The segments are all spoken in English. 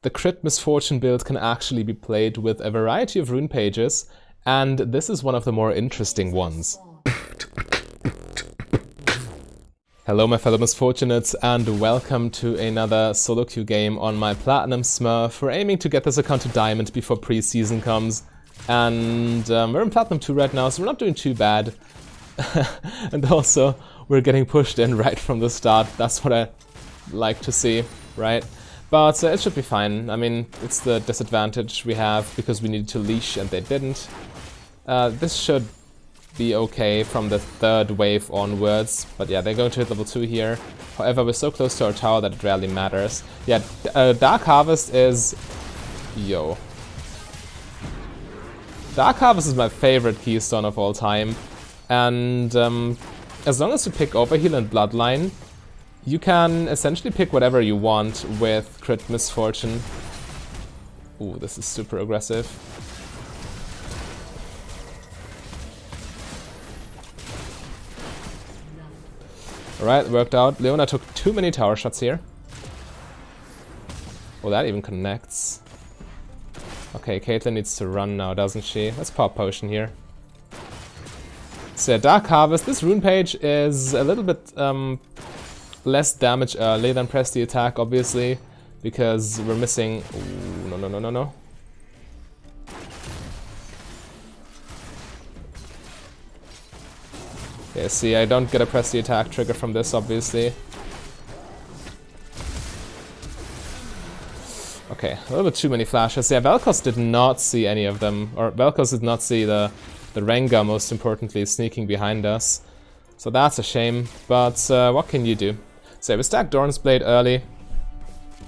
the Crit Misfortune build can actually be played with a variety of rune pages, and this is one of the more interesting ones. Hello my fellow Misfortunates, and welcome to another solo queue game on my Platinum Smurf. We're aiming to get this account to Diamond before pre-season comes, and we're in Platinum 2 right now, so we're not doing too bad. And also, we're getting pushed in right from the start. That's what I like to see, right? But it should be fine. I mean, it's the disadvantage we have because we needed to leash and they didn't. This should be okay from the third wave onwards, but yeah, they're going to hit level 2 here. However, we're so close to our tower that it rarely matters. Yeah, Dark Harvest is... Yo. Dark Harvest is my favorite keystone of all time, and as long as you pick Overheal and Bloodline, you can essentially pick whatever you want with Crit Misfortune. Ooh, this is super aggressive. Alright, worked out. Leona took too many tower shots here. Oh, that even connects. Okay, Caitlyn needs to run now, doesn't she? Let's pop potion here. So yeah, Dark Harvest, this rune page is a little bit less damage early than press the attack, obviously, because we're missing... Ooh, no. Okay, see, I don't get a press the attack trigger from this, obviously. Okay, a little bit too many flashes. Yeah, Vel'Koz did not see any of them, or Vel'Koz did not see the Rengar, most importantly, sneaking behind us. So that's a shame, but what can you do? So yeah, we stack Doran's Blade early,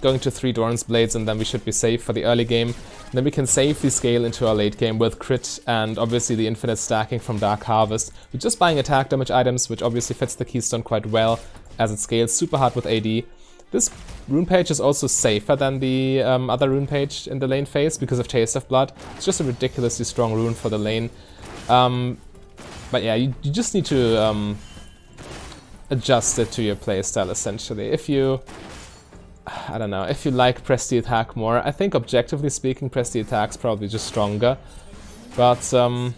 going to 3 Doran's Blades, and then we should be safe for the early game. And then we can safely scale into our late game with crit and obviously the infinite stacking from Dark Harvest. We're just buying attack damage items, which obviously fits the keystone quite well as it scales super hard with AD. This rune page is also safer than the other rune page in the lane phase because of Taste of Blood. It's just a ridiculously strong rune for the lane. But yeah, you just need to adjust it to your playstyle essentially. If you... I don't know, if you like press the attack more, I think objectively speaking press the attack's probably just stronger. But I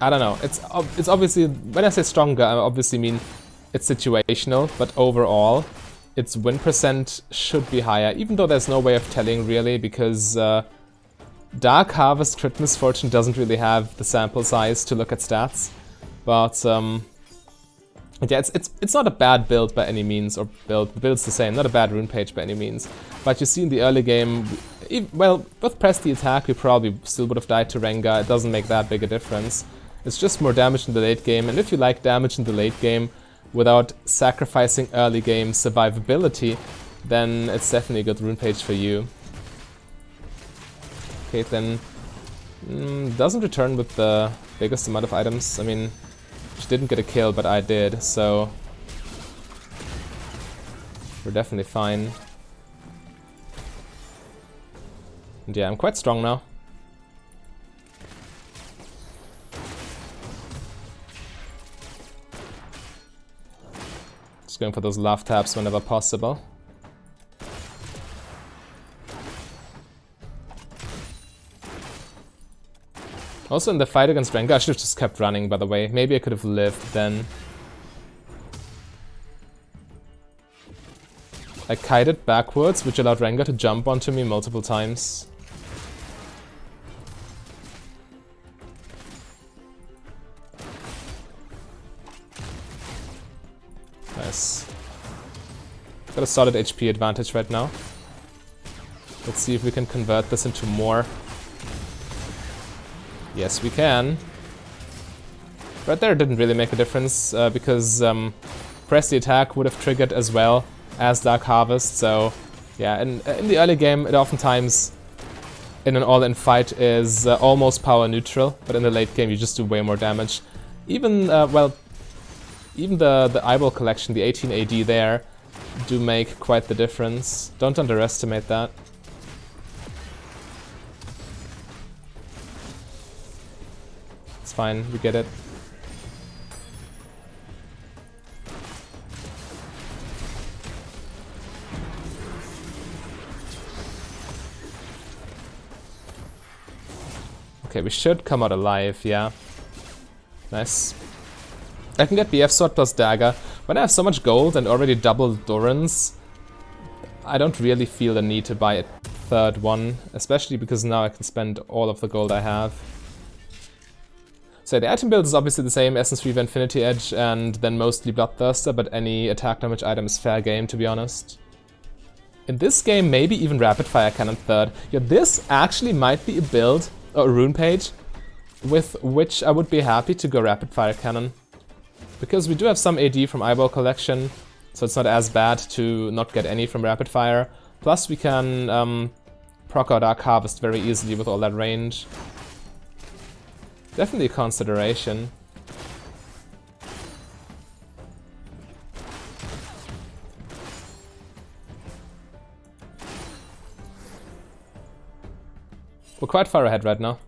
don't know, it's obviously, when I say stronger, I obviously mean it's situational, but overall its win percent should be higher, even though there's no way of telling really, because Dark Harvest Crit Misfortune doesn't really have the sample size to look at stats. But yeah, it's not a bad build by any means, or the build's the same, not a bad rune page by any means. But you see in the early game, well, with press the attack we probably still would have died to Rengar. It doesn't make that big a difference. It's just more damage in the late game, and if you like damage in the late game without sacrificing early game survivability, then it's definitely a good rune page for you. Caitlyn doesn't return with the biggest amount of items. I mean, she didn't get a kill, but I did, so we're definitely fine. And yeah, I'm quite strong now. Just going for those love taps whenever possible. Also in the fight against Rengar, I should have just kept running, by the way. Maybe I could have lived then. I kited backwards, which allowed Rengar to jump onto me multiple times. Nice. Got a solid HP advantage right now. Let's see if we can convert this into more. Yes, we can. Right there didn't really make a difference because press the attack would have triggered as well as Dark Harvest. So yeah, in the early game it oftentimes in an all-in fight is almost power neutral, but in the late game you just do way more damage. Even well, even the eyeball collection, the 18 AD there, do make quite the difference. Don't underestimate that. It's fine, we get it. Okay, we should come out alive, yeah. Nice. I can get BF Sword plus Dagger. When I have so much gold and already double Durans, I don't really feel the need to buy a third one, especially because now I can spend all of the gold I have. So the item build is obviously the same, Essence Reaver, Infinity Edge, and then mostly Bloodthirster, but any attack damage item is fair game, to be honest. In this game, maybe even Rapid Fire Cannon third. Yeah, this actually might be a build, or a rune page, with which I would be happy to go Rapid Fire Cannon. Because we do have some AD from Eyeball Collection, so it's not as bad to not get any from Rapid Fire. Plus we can proc our Dark Harvest very easily with all that range. Definitely a consideration. We're quite far ahead right now.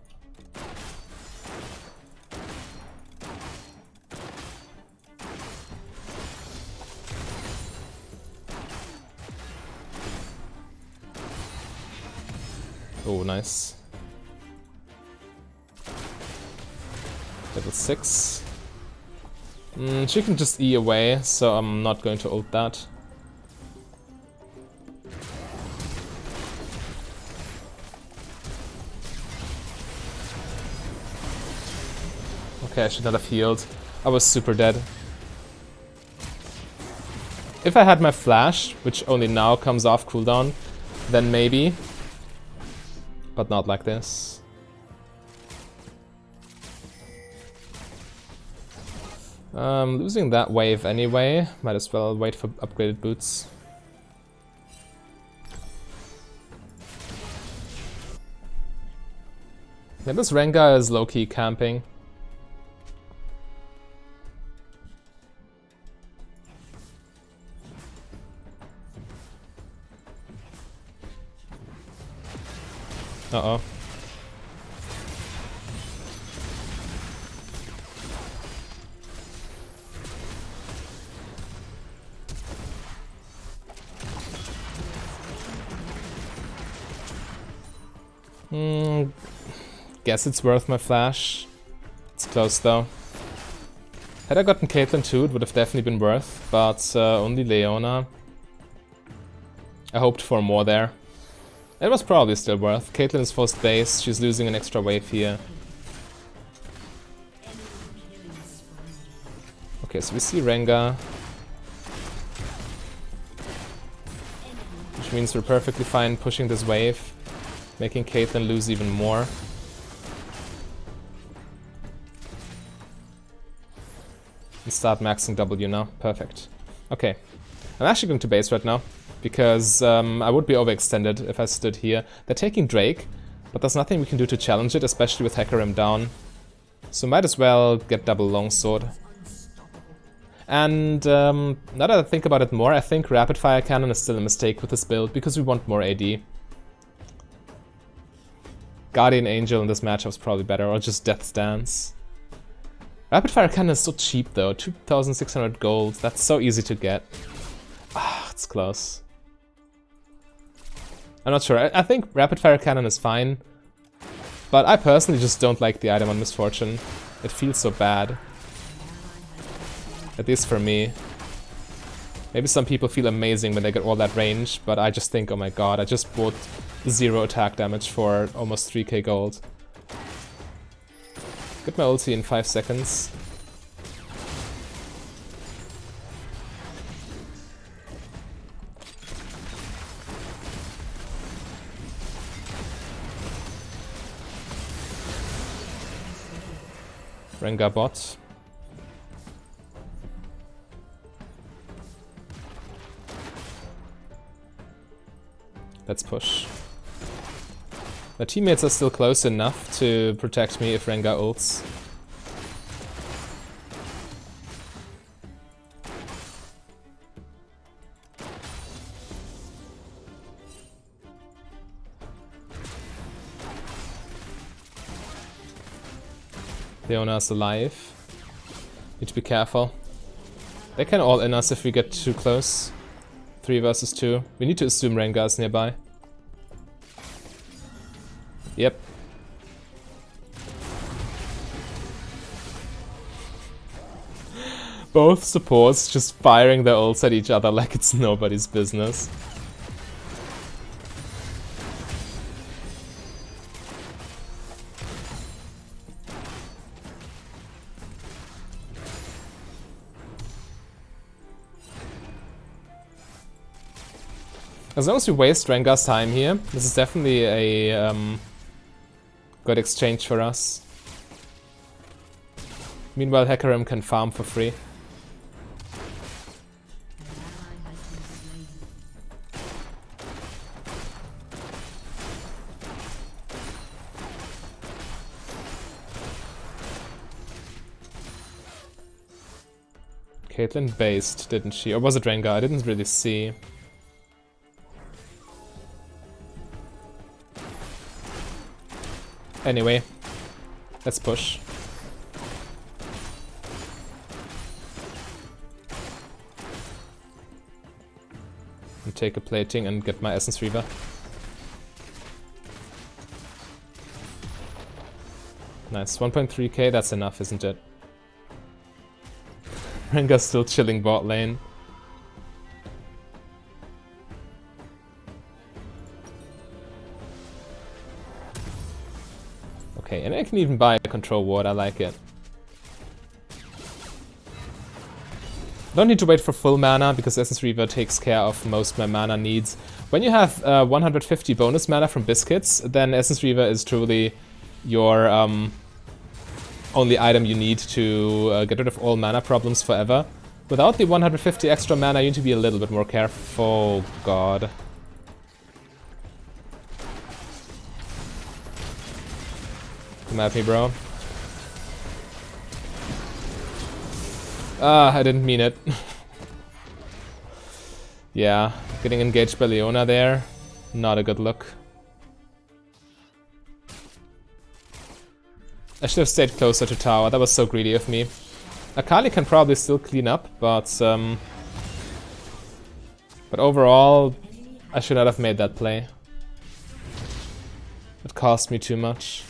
Oh, nice. Level 6. She can just E away, so I'm not going to ult that. Okay, I should not have healed. I was super dead. If I had my flash, which only now comes off cooldown, then maybe. But not like this. Losing that wave anyway. Might as well wait for upgraded boots. Yeah, this Rengar is low-key camping. Uh-oh. Guess it's worth my flash. It's close though. Had I gotten Caitlyn too, it would have definitely been worth, but only Leona. I hoped for more there. It was probably still worth. Caitlyn is first base, she's losing an extra wave here. Okay, so we see Rengar. Which means we're perfectly fine pushing this wave, making Caitlyn lose even more. And start maxing W now. Perfect. Okay. I'm actually going to base right now, because I would be overextended if I stood here. They're taking Drake, but there's nothing we can do to challenge it, especially with Hecarim down. So might as well get double longsword. And now that I think about it more, I think Rapid Fire Cannon is still a mistake with this build, because we want more AD. Guardian Angel in this matchup is probably better, or just Death's Dance. Rapid Fire Cannon is so cheap though, 2,600 gold, that's so easy to get. Ah, it's close. I'm not sure, I think Rapid Fire Cannon is fine, but I personally just don't like the item on Misfortune. It feels so bad. At least for me. Maybe some people feel amazing when they get all that range, but I just think, oh my god, I just bought 0 attack damage for almost 3k gold. Get my ulti in 5 seconds. Rengar bot. Let's push. My teammates are still close enough to protect me if Rengar ults. Leona's alive. Need to be careful. They can all in us if we get too close. 3 versus 2. We need to assume Rengar's nearby. Yep. Both supports just firing their ults at each other like it's nobody's business. As long as we waste Rengar's time here, this is definitely a good exchange for us. Meanwhile, Hecarim can farm for free. Caitlyn based, didn't she? Or was it Rengar? I didn't really see. Anyway, let's push. And take a plating and get my Essence Reaver. Nice, 1.3k, that's enough, isn't it? Rengar's still chilling bot lane. Okay, and I can even buy a control ward, I like it. Don't need to wait for full mana, because Essence Reaver takes care of most of my mana needs. When you have 150 bonus mana from Biscuits, then Essence Reaver is truly your only item you need to get rid of all mana problems forever. Without the 150 extra mana, you need to be a little bit more careful. Oh god. Come at me, bro. Ah, I didn't mean it. Yeah, getting engaged by Leona there, not a good look. I should have stayed closer to tower, that was so greedy of me. Akali can probably still clean up, but overall, I should not have made that play. It cost me too much.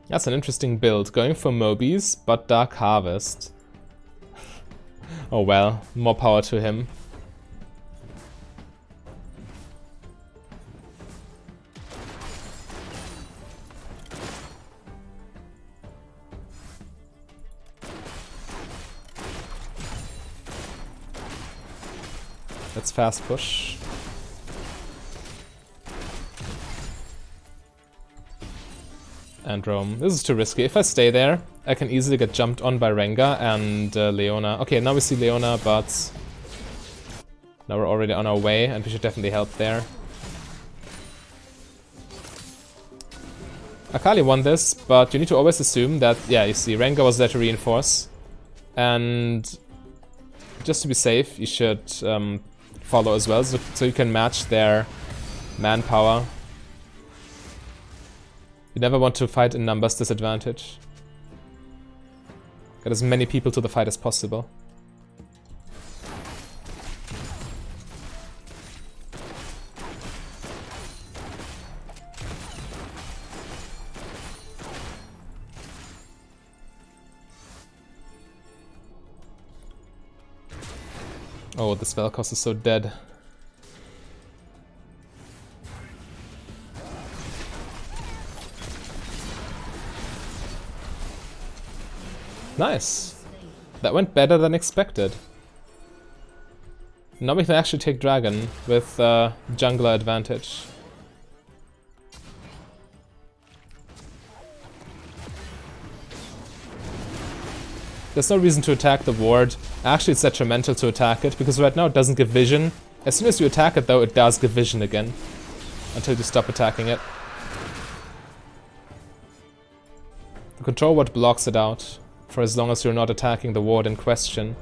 That's an interesting build, going for Mobies, but Dark Harvest. Oh well, more power to him. Let's fast push. And roam. This is too risky. If I stay there, I can easily get jumped on by Rengar and Leona. Okay, now we see Leona, but now we're already on our way, and we should definitely help there. Akali won this, but you need to always assume that, yeah, you see, Rengar was there to reinforce. And just to be safe, you should follow as well, so you can match their manpower. You never want to fight in numbers disadvantage. Get as many people to the fight as possible. Oh, the spell cost is so dead. Nice. That went better than expected. Now we can actually take Dragon with jungler advantage. There's no reason to attack the ward. Actually, it's detrimental to attack it, because right now it doesn't give vision. As soon as you attack it, though, it does give vision again. Until you stop attacking it. The control ward blocks it out, for as long as you're not attacking the ward in question.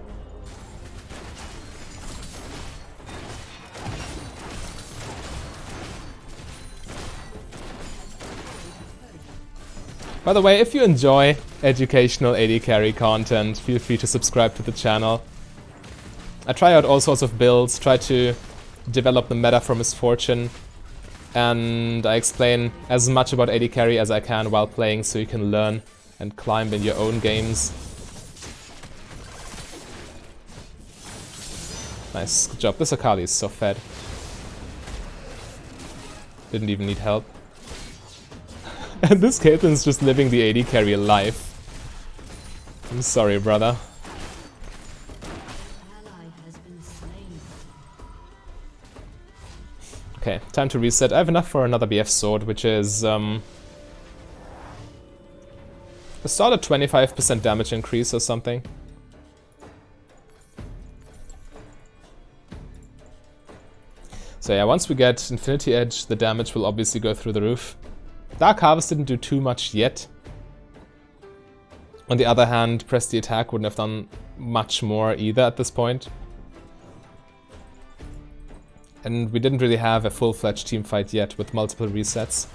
By the way, if you enjoy educational AD carry content, feel free to subscribe to the channel. I try out all sorts of builds, try to develop the meta for Misfortune, and I explain as much about AD carry as I can while playing so you can learn and climb in your own games. Nice, good job. This Akali is so fed. Didn't even need help. And this Caitlyn's just living the AD carry life. I'm sorry, brother. Okay, time to reset. I have enough for another BF sword, which is a start at 25% damage increase or something. So yeah, once we get Infinity Edge, the damage will obviously go through the roof. Dark Harvest didn't do too much yet. On the other hand, Press the Attack wouldn't have done much more either at this point. And we didn't really have a full-fledged teamfight yet with multiple resets.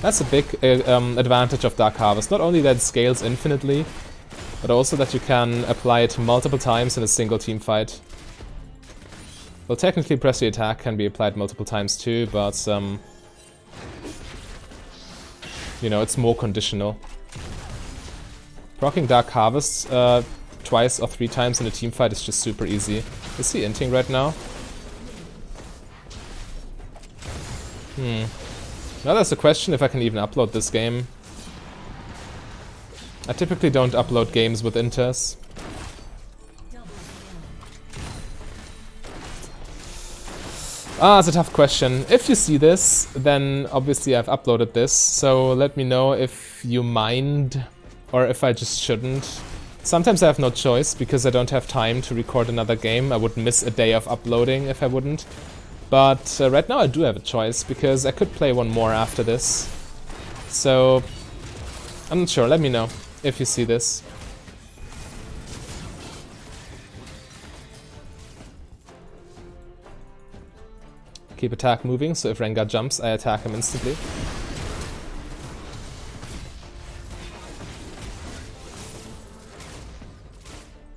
That's a big advantage of Dark Harvest. Not only that it scales infinitely, but also that you can apply it multiple times in a single teamfight. Well, technically Press the Attack can be applied multiple times too, but you know, it's more conditional. Proccing Dark Harvest twice or 3 times in a teamfight is just super easy. Is he inting right now? Now there's a question if I can even upload this game. I typically don't upload games with inters. It's a tough question. If you see this, then obviously I've uploaded this, so let me know if you mind or if I just shouldn't. Sometimes I have no choice because I don't have time to record another game. I would miss a day of uploading if I wouldn't. But right now I do have a choice, because I could play one more after this. So, I'm not sure, let me know if you see this. Keep attack moving, so if Rengar jumps, I attack him instantly.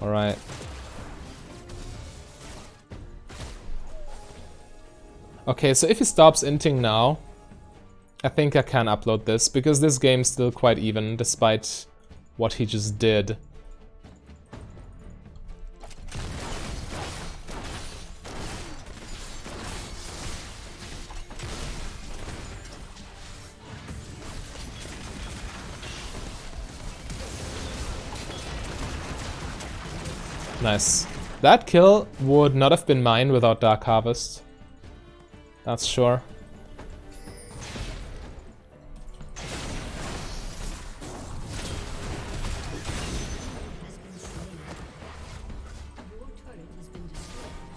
Alright. Okay, so if he stops inting now, I think I can upload this, because this game's still quite even, despite what he just did. Nice. That kill would not have been mine without Dark Harvest. That's sure.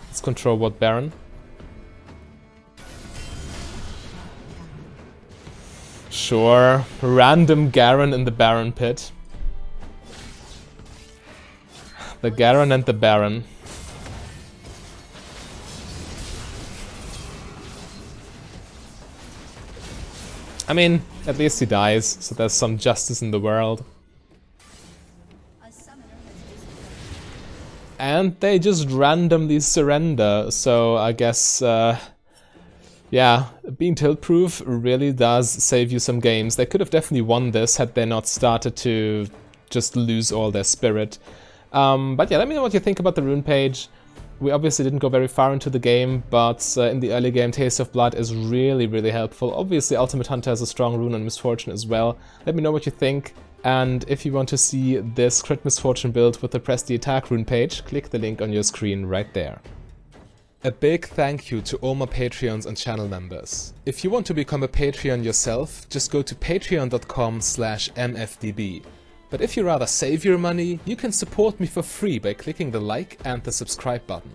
Let's control what Baron. Sure. Random Garen in the Baron pit. The Garen and the Baron. I mean, at least he dies, so there's some justice in the world. And they just randomly surrender, so I guess, yeah, being tilt-proof really does save you some games. They could have definitely won this had they not started to just lose all their spirit. But yeah, let me know what you think about the rune page. We obviously didn't go very far into the game, but in the early game, Taste of Blood is really, really helpful. Obviously, Ultimate Hunter has a strong rune on Misfortune as well. Let me know what you think, and if you want to see this Crit Misfortune build with the Press the Attack rune page, click the link on your screen right there. A big thank you to all my Patreons and channel members. If you want to become a Patreon yourself, just go to patreon.com/mfdb. But if you rather save your money, you can support me for free by clicking the like and the subscribe button.